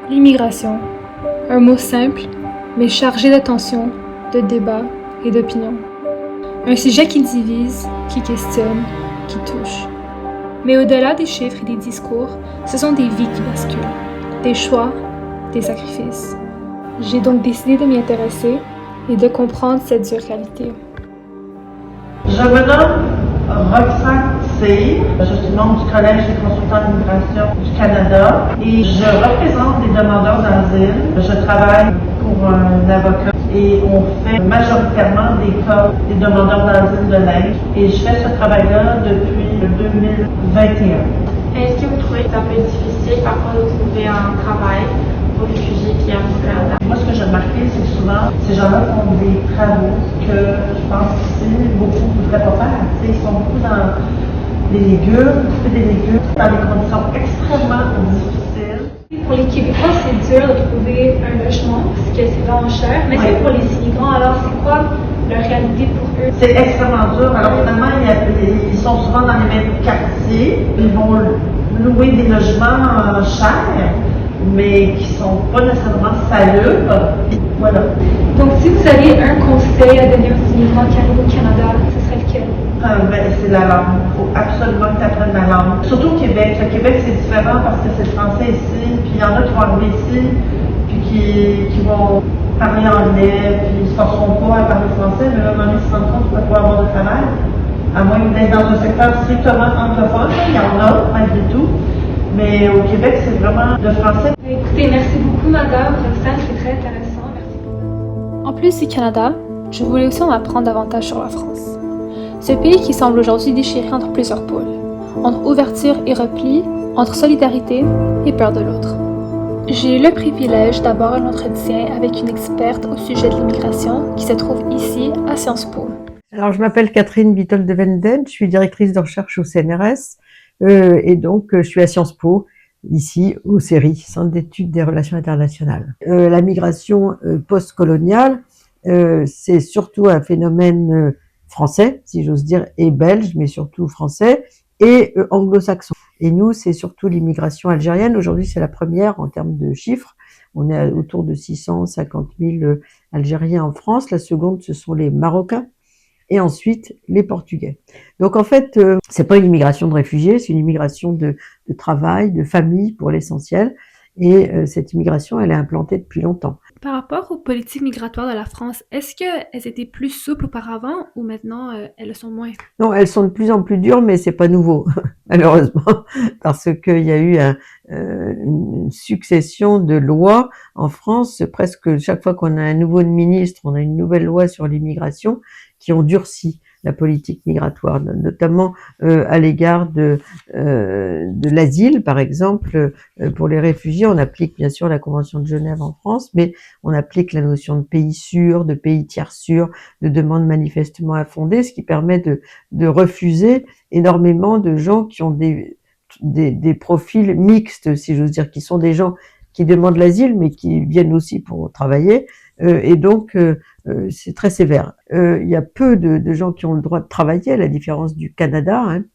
L'immigration, un mot simple, mais chargé de tensions, de débats et d'opinions. Un sujet qui divise, qui questionne, qui touche. Mais au-delà des chiffres et des discours, ce sont des vies qui basculent, des choix, des sacrifices. J'ai donc décidé de m'y intéresser et de comprendre cette dure réalité. Je me nomme Roxane Cyr. Je suis membre du Collège des consultants d'immigration du Canada et je représente les demandeurs d'asile. Je travaille pour un avocat et on fait majoritairement des cas des demandeurs d'asile de l'Inde et je fais ce travail-là depuis 2021. Est-ce que vous trouvez que c'est un peu difficile parfois de trouver un travail pour réfugiés qui arrivent au Canada? Moi, ce que j'ai remarqué, c'est que souvent, ces gens-là font des travaux que je pense qu'ici, beaucoup ne voudraient pas faire. Ils sont beaucoup dans les légumes, couper des légumes, dans des conditions extrêmement difficiles. Pour les Québécois, c'est dur de trouver un logement parce que c'est vraiment cher. Mais c'est pour les immigrants, alors c'est quoi leur réalité pour eux? C'est extrêmement dur. Alors finalement, ils sont souvent dans les mêmes quartiers. Ils vont louer des logements chers, mais qui ne sont pas nécessairement salubres. Voilà. Donc, si vous aviez un conseil à donner aux immigrants qui arrivent au Canada, ce serait lequel? C'est la langue. Il faut absolument que tu apprennes la langue. Surtout au Québec. Le Québec, c'est différent parce que c'est le français ici. Puis il y en a qui vont arriver ici, puis qui vont parler anglais, puis ils ne se forceront pas à parler français, mais là, à un moment donné, ils se rendent compte qu'ils ne peuvent pas avoir de travail. À moins d'être dans un secteur strictement anglophone. Il y en a, malgré tout. Mais au Québec, c'est vraiment le français. Écoutez, merci beaucoup, madame Roxane, c'est très intéressant. Merci beaucoup. En plus du Canada, je voulais aussi en apprendre davantage sur la France. Ce pays qui semble aujourd'hui déchiré entre plusieurs pôles, entre ouverture et repli, entre solidarité et peur de l'autre. J'ai eu le privilège d'avoir un entretien avec une experte au sujet de l'immigration qui se trouve ici à Sciences Po. Alors, je m'appelle Catherine Vitol de Venden, je suis directrice de recherche au CNRS et donc je suis à Sciences Po, ici au CERI, Centre d'études des relations internationales. La migration post-coloniale, c'est surtout un phénomène français, si j'ose dire, et belge, mais surtout français, et anglo-saxon. Et nous, c'est surtout l'immigration algérienne. Aujourd'hui, c'est la première en termes de chiffres. On est autour de 650 000 Algériens en France. La seconde, ce sont les Marocains. Et ensuite, les Portugais. Donc, en fait, c'est pas une immigration de réfugiés, c'est une immigration de travail, de famille, pour l'essentiel. Et cette immigration, elle est implantée depuis longtemps. Par rapport aux politiques migratoires de la France, est-ce qu'elles étaient plus souples auparavant ou maintenant elles le sont moins? Non, elles sont de plus en plus dures, mais c'est pas nouveau, malheureusement, parce qu'il y a eu une succession de lois en France. Presque chaque fois qu'on a un nouveau ministre, on a une nouvelle loi sur l'immigration qui ont durci la politique migratoire, notamment à l'égard de l'asile, par exemple. Pour les réfugiés, on applique bien sûr la Convention de Genève en France, mais on applique la notion de pays sûr, de pays tiers sûr, de demande manifestement infondée, ce qui permet de refuser énormément de gens qui ont des profils mixtes, si j'ose dire, qui sont des gens qui demandent l'asile, mais qui viennent aussi pour travailler, et donc c'est très sévère. Il y a peu de gens qui ont le droit de travailler, à la différence du Canada. Hein.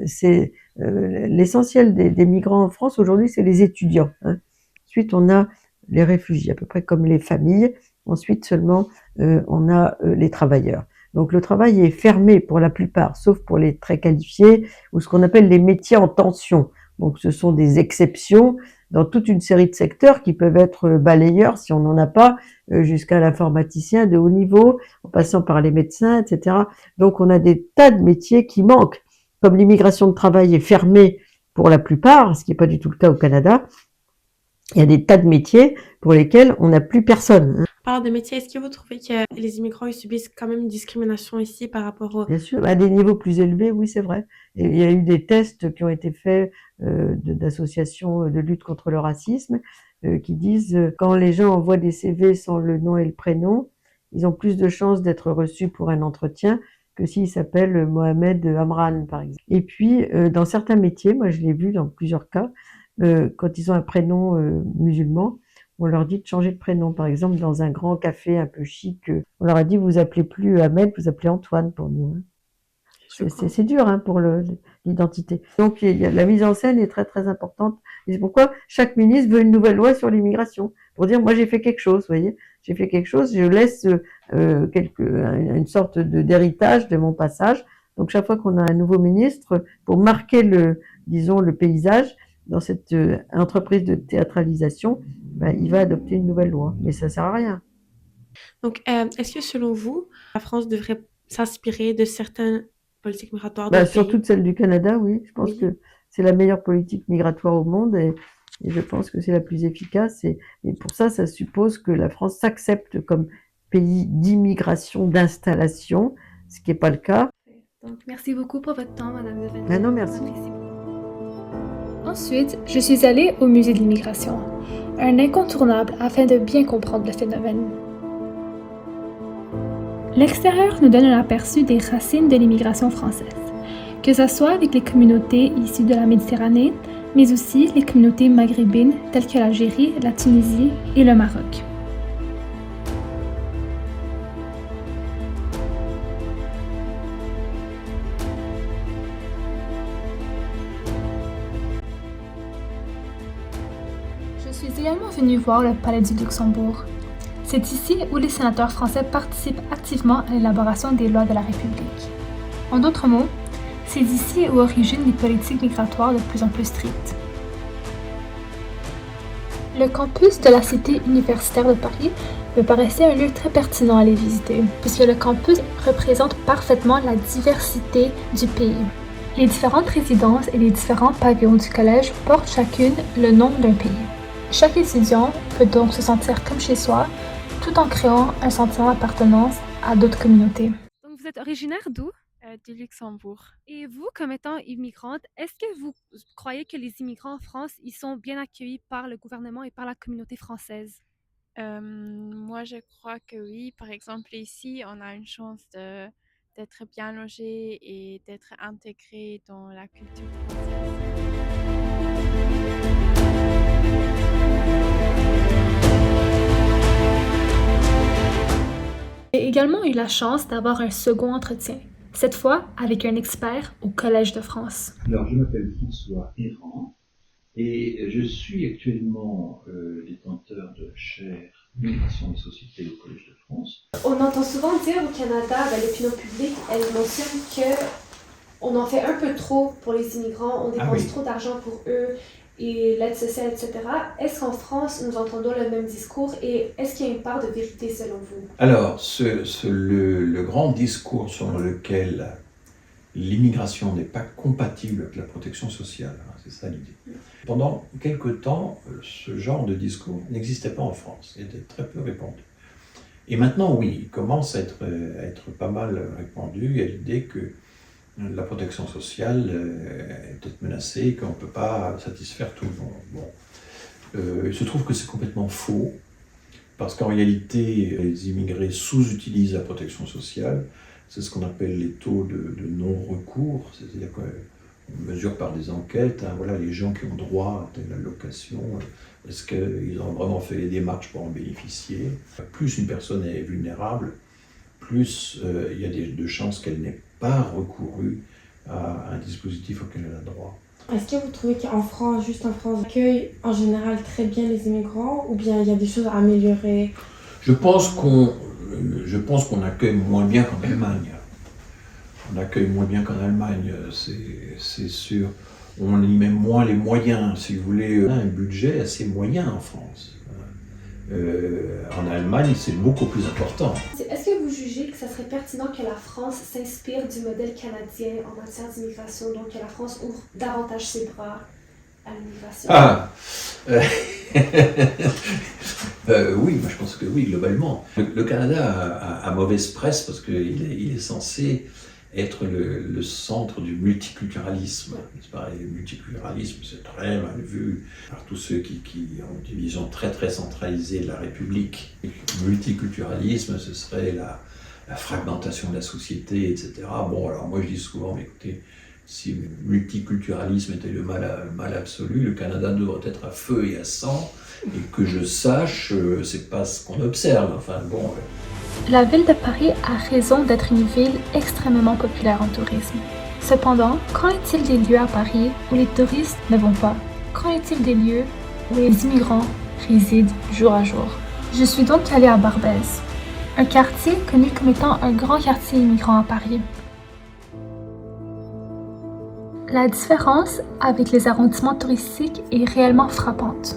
C'est l'essentiel des migrants en France aujourd'hui, c'est les étudiants. Hein. Ensuite, on a les réfugiés, à peu près comme les familles. Ensuite, seulement, on a les travailleurs. Donc, le travail est fermé pour la plupart, sauf pour les très qualifiés ou ce qu'on appelle les métiers en tension. Donc, ce sont des exceptions dans toute une série de secteurs qui peuvent être balayeurs, si on n'en a pas, jusqu'à l'informaticien de haut niveau, en passant par les médecins, etc. Donc, on a des tas de métiers qui manquent. Comme l'immigration de travail est fermée pour la plupart, ce qui n'est pas du tout le cas au Canada, il y a des tas de métiers pour lesquels on n'a plus personne. Par de métiers, est-ce que vous trouvez que les immigrants ils subissent quand même une discrimination ici par rapport aux... Bien sûr, à des niveaux plus élevés, oui, c'est vrai. Et il y a eu des tests qui ont été faits d'associations de lutte contre le racisme qui disent quand les gens envoient des CV sans le nom et le prénom, ils ont plus de chances d'être reçus pour un entretien que s'ils s'appellent Mohamed Amran, par exemple. Et puis, dans certains métiers, moi je l'ai vu dans plusieurs cas, quand ils ont un prénom musulman, on leur dit de changer de prénom. Par exemple, dans un grand café un peu chic, on leur a dit vous appelez plus Ahmed, vous appelez Antoine pour nous. Hein. C'est dur hein, pour l'identité. Donc la mise en scène est très très importante. Et c'est pourquoi chaque ministre veut une nouvelle loi sur l'immigration pour dire moi j'ai fait quelque chose, vous voyez, j'ai fait quelque chose, je laisse une sorte d'héritage de mon passage. Donc chaque fois qu'on a un nouveau ministre, pour marquer le paysage dans cette entreprise de théâtralisation, ben, il va adopter une nouvelle loi. Mais ça sert à rien. Donc, est-ce que selon vous, la France devrait s'inspirer de certaines politiques migratoires Ben, d'autres pays? surtout de celle du Canada, oui. Je pense que c'est la meilleure politique migratoire au monde et je pense que c'est la plus efficace. Et pour ça, ça suppose que la France s'accepte comme pays d'immigration, d'installation, ce qui n'est pas le cas. Donc, merci beaucoup pour votre temps, Madame Devenne. Ah non, merci. Ensuite, je suis allée au musée de l'immigration, un incontournable afin de bien comprendre le phénomène. L'extérieur nous donne un aperçu des racines de l'immigration française, que ce soit avec les communautés issues de la Méditerranée, mais aussi les communautés maghrébines telles que l'Algérie, la Tunisie et le Maroc. Je suis également venue voir le Palais du Luxembourg. C'est ici où les sénateurs français participent activement à l'élaboration des lois de la République. En d'autres mots, c'est ici où originent les politiques migratoires de plus en plus strictes. Le campus de la Cité universitaire de Paris me paraissait un lieu très pertinent à aller visiter, puisque le campus représente parfaitement la diversité du pays. Les différentes résidences et les différents pavillons du collège portent chacune le nom d'un pays. Chaque étudiant peut donc se sentir comme chez soi, tout en créant un sentiment d'appartenance à d'autres communautés. Donc vous êtes originaire d'où? Du Luxembourg. Et vous, comme étant immigrante, est-ce que vous croyez que les immigrants en France, ils sont bien accueillis par le gouvernement et par la communauté française? Moi, je crois que oui. Par exemple, ici, on a une chance d'être bien logé et d'être intégré dans la culture française. J'ai également eu la chance d'avoir un second entretien, cette fois avec un expert au Collège de France. Alors, je m'appelle François Errand et je suis actuellement détenteur de chaire Migration et Société au Collège de France. On entend souvent dire au Canada, l'opinion publique, elle mentionne qu'on en fait un peu trop pour les immigrants, on dépense trop d'argent pour eux et l'aide sociale, etc. Est-ce qu'en France, nous entendons le même discours et est-ce qu'il y a une part de vérité selon vous? Alors, le grand discours selon lequel l'immigration n'est pas compatible avec la protection sociale, hein, c'est ça l'idée. Pendant quelque temps, ce genre de discours n'existait pas en France, il était très peu répandu. Et maintenant, oui, il commence à être pas mal répandu. Il y a l'idée que la protection sociale est peut-être menacée et qu'on ne peut pas satisfaire tout le monde. Bon. Il se trouve que c'est complètement faux, parce qu'en réalité, les immigrés sous-utilisent la protection sociale. C'est ce qu'on appelle les taux de non-recours, c'est-à-dire qu'on mesure par des enquêtes, hein, voilà, les gens qui ont droit à telle allocation, est-ce qu'ils ont vraiment fait les démarches pour en bénéficier? Plus une personne est vulnérable, plus il y a de chances qu'elle n'ait pas recouru à un dispositif auquel elle a droit. Est-ce que vous trouvez qu'en France, juste en France, on accueille en général très bien les immigrants ou bien il y a des choses à améliorer? Je pense qu'on accueille moins bien qu'en Allemagne. On accueille moins bien qu'en Allemagne, c'est sûr. On y met moins les moyens, si vous voulez. On a un budget assez moyen en France. En Allemagne, c'est beaucoup plus important. Est-ce que vous jugez que ça serait pertinent que la France s'inspire du modèle canadien en matière d'immigration, donc que la France ouvre davantage ses bras à l'immigration? Oui, moi je pense que oui, globalement. Le Canada a mauvaise presse parce qu'il est censé être le centre du multiculturalisme. Le multiculturalisme, c'est très mal vu par tous ceux qui ont une vision très très centralisée de la République. Le multiculturalisme, ce serait la fragmentation de la société, etc. Bon, alors moi je dis souvent, mais écoutez, si le multiculturalisme était le mal absolu, le Canada devrait être à feu et à sang, et que je sache, c'est pas ce qu'on observe. Enfin bon. La ville de Paris a raison d'être une ville extrêmement populaire en tourisme. Cependant, qu'en est-il des lieux à Paris où les touristes ne vont pas? Qu'en est-il des lieux où les immigrants résident jour à jour? Je suis donc allée à Barbès, un quartier connu comme étant un grand quartier immigrant à Paris. La différence avec les arrondissements touristiques est réellement frappante.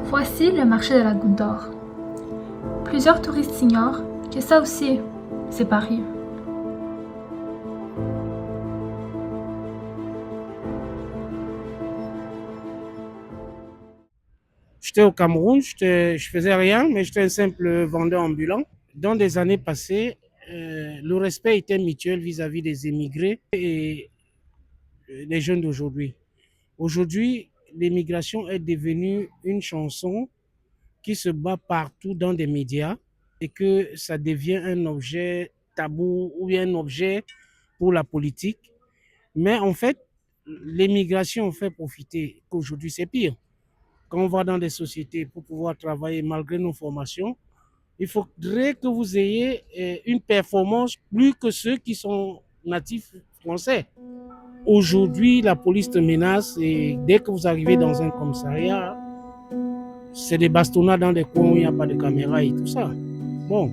Voici le marché de la Goutte d'Or. Plusieurs touristes ignorent que ça aussi, c'est Paris. J'étais au Cameroun, je faisais rien, mais j'étais un simple vendeur ambulant. Dans des années passées, le respect était mutuel vis-à-vis des émigrés et des jeunes d'aujourd'hui. Aujourd'hui, l'immigration est devenue une chanson qui se bat partout dans des médias et que ça devient un objet tabou ou bien un objet pour la politique. Mais en fait, l'immigration fait profiter qu'aujourd'hui c'est pire. Quand on va dans des sociétés pour pouvoir travailler malgré nos formations, il faudrait que vous ayez une performance plus que ceux qui sont natifs français. Aujourd'hui, la police te menace et dès que vous arrivez dans un commissariat, c'est des bastonnades dans des coins où il n'y a pas de caméra et tout ça. Bon.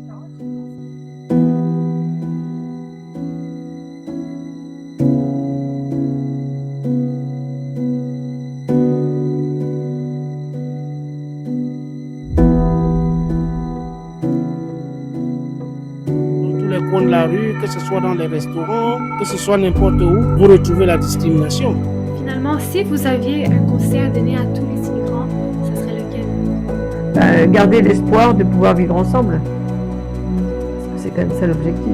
Coin de la rue, que ce soit dans les restaurants, que ce soit n'importe où, vous retrouvez la discrimination. Finalement, si vous aviez un conseil à donner à tous les immigrants, ça serait lequel? Garder l'espoir de pouvoir vivre ensemble. Parce que c'est quand même ça l'objectif.